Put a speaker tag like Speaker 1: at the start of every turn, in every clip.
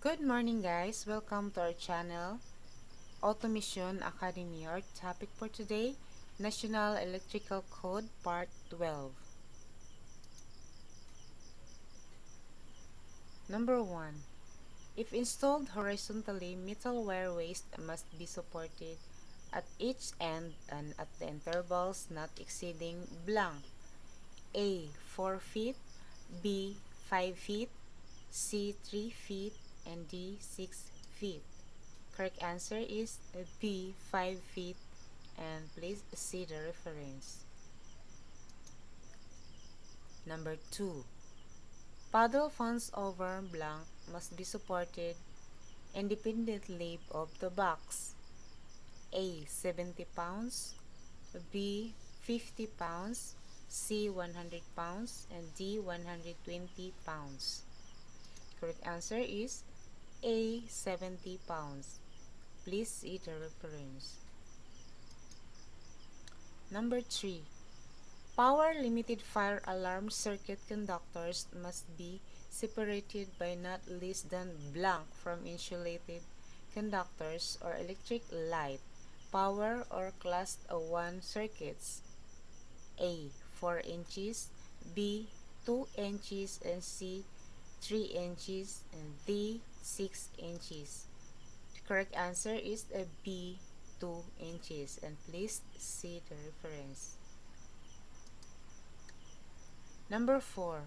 Speaker 1: Good morning guys, welcome to our channel, Automation Academy. Our topic for today, National Electrical Code Part 12. Number 1. If installed horizontally, metal wire waste must be supported at each end and at the intervals not exceeding blank. A. 4 feet, B. 5 feet, C. 3 feet, and D. 6 feet. Correct answer is B. 5 feet, and please see the reference. Number 2. Paddle fans over blank must be supported independently of the box. A. 70 pounds, B. 50 pounds, C. 100 pounds, and D. 120 pounds. Correct answer is A. 70 pounds. Please see the reference. Number 3. Power limited fire alarm circuit conductors must be separated by not less than blank from insulated conductors or electric light, power or class 1 circuits. A. 4 inches, B. 2 inches, and C. 3 inches, and D. 6 inches. The correct answer is a B. 2 inches, and please see the reference. Number 4.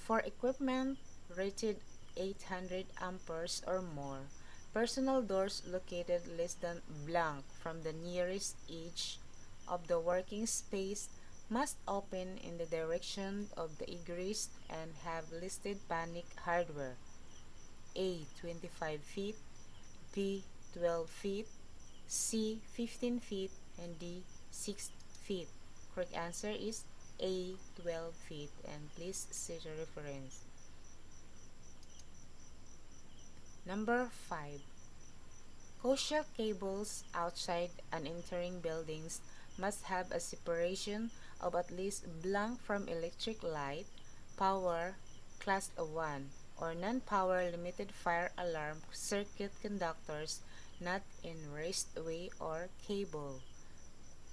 Speaker 1: For equipment rated 800 amperes or more, personal doors located less than blank from the nearest edge of the working space must open in the direction of the egress and have listed panic hardware. A. 25 feet, B. 12 feet, C. 15 feet, and D. 6 feet. Correct answer is A. 12 feet, and please see the reference. Number 5. Coaxial cables outside and entering buildings must have a separation of at least blank from electric light, power, class 1, or non-power limited fire alarm circuit conductors not in raceway or cable.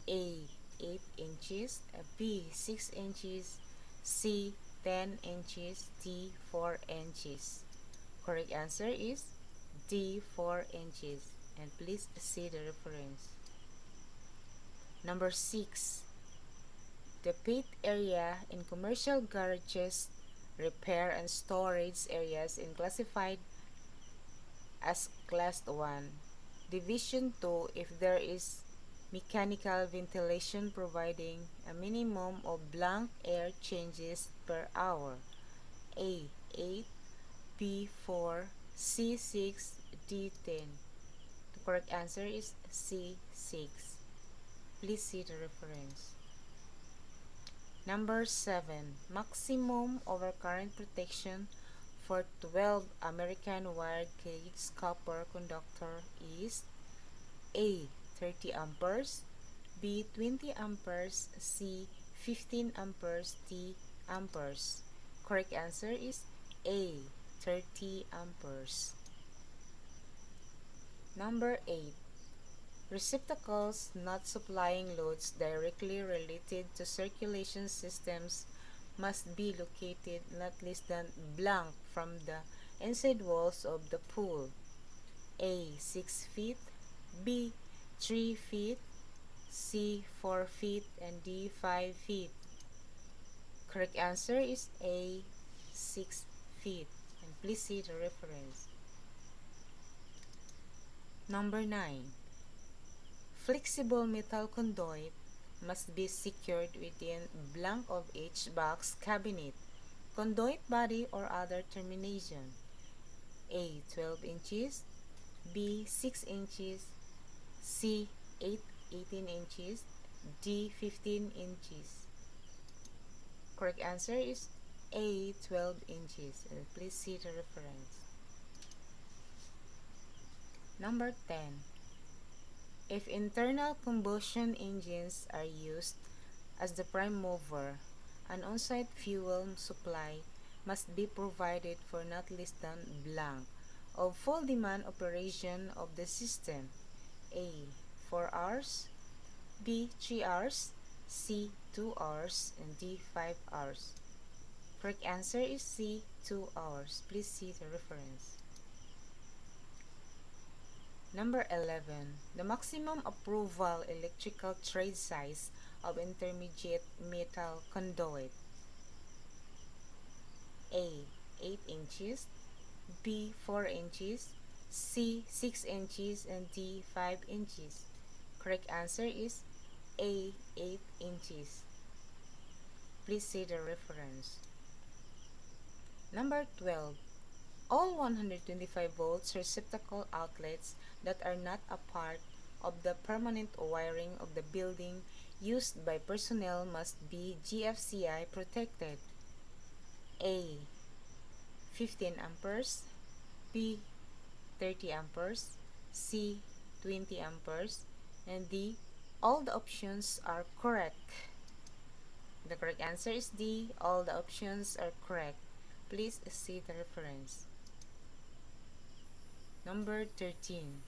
Speaker 1: A. 8 inches, B. 6 inches, C. 10 inches, D. 4 inches. Correct answer is D. 4 inches, and please see the reference. Number 6. The pit area in commercial garages, repair and storage areas in classified as class 1. Division 2 if there is mechanical ventilation providing a minimum of blank air changes per hour. A. 8, B. 4, C. 6, D. 10. The correct answer is C. 6. Please see the reference. Number 7. Maximum overcurrent protection for 12 American wired gauge copper conductor is A. 30 amperes, B. 20 amperes, C. 15 amperes, D. amperes. Correct answer is A. 30 amperes. Number 8. Receptacles not supplying loads directly related to circulation systems must be located not less than blank from the inside walls of the pool. A. 6 feet, B. 3 feet, C. 4 feet, and D. 5 feet. Correct answer is A. 6 feet, and please see the reference. Number 9. Flexible metal conduit must be secured within blank of each box cabinet, conduit body, or other termination. A. 12 inches, B. 6 inches, C. 18 inches, D. 15 inches. Correct answer is A. 12 inches, and please see the reference. Number 10. If internal combustion engines are used as the prime mover, an on-site fuel supply must be provided for not less than blank of full demand operation of the system? A. 4 hours, B. 3 hours, C. 2 hours, and D. 5 hours. Correct answer is C. 2 hours. Please see the reference. Number 11. The maximum approval electrical trade size of intermediate metal conduit. A. 8 inches, B. 4 inches, C. 6 inches, and D. 5 inches. Correct answer is A. 8 inches. Please see the reference. Number 12. All 125 volts receptacle outlets that are not a part of the permanent wiring of the building used by personnel must be GFCI protected. A. 15 amperes, B. 30 amperes, C. 20 amperes, and D. All the options are correct. The correct answer is D. All the options are correct. Please see the reference. Number 13.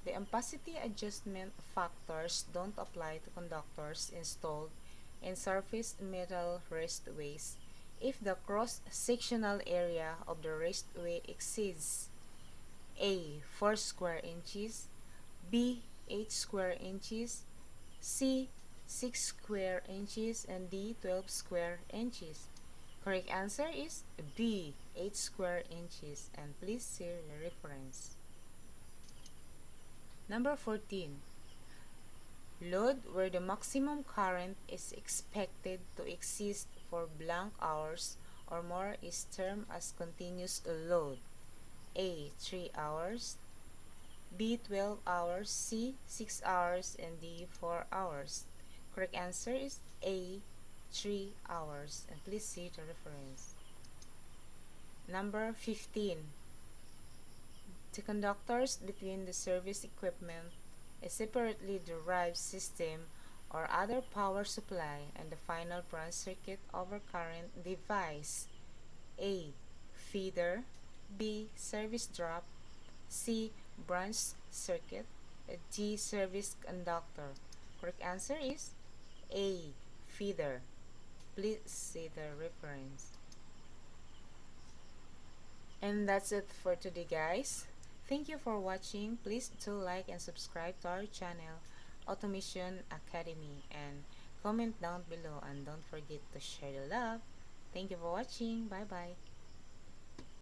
Speaker 1: The ampacity adjustment factors don't apply to conductors installed in surface metal raceways if the cross-sectional area of the raceway exceeds A. 4 square inches, B. 8 square inches, C. 6 square inches, and D. 12 square inches. Correct answer is B. 8 square inches, and please see the reference. Number 14. Load where the maximum current is expected to exist for blank hours or more is termed as continuous load. A. 3 hours, B. 12 hours, C. 6 hours, and D. 4 hours. Correct answer is A. 3 hours, and please see the reference. Number 15. The conductors between the service equipment, a separately derived system or other power supply, and the final branch circuit overcurrent device. A. Feeder, B. Service drop, C. Branch circuit, D. Service conductor. Correct answer is A. Feeder. Please see the reference. And that's it for today, guys. Thank you for watching. Please do like and subscribe to our channel, Automation Academy, and comment down below, and don't forget to share the love. Thank you for watching. Bye bye.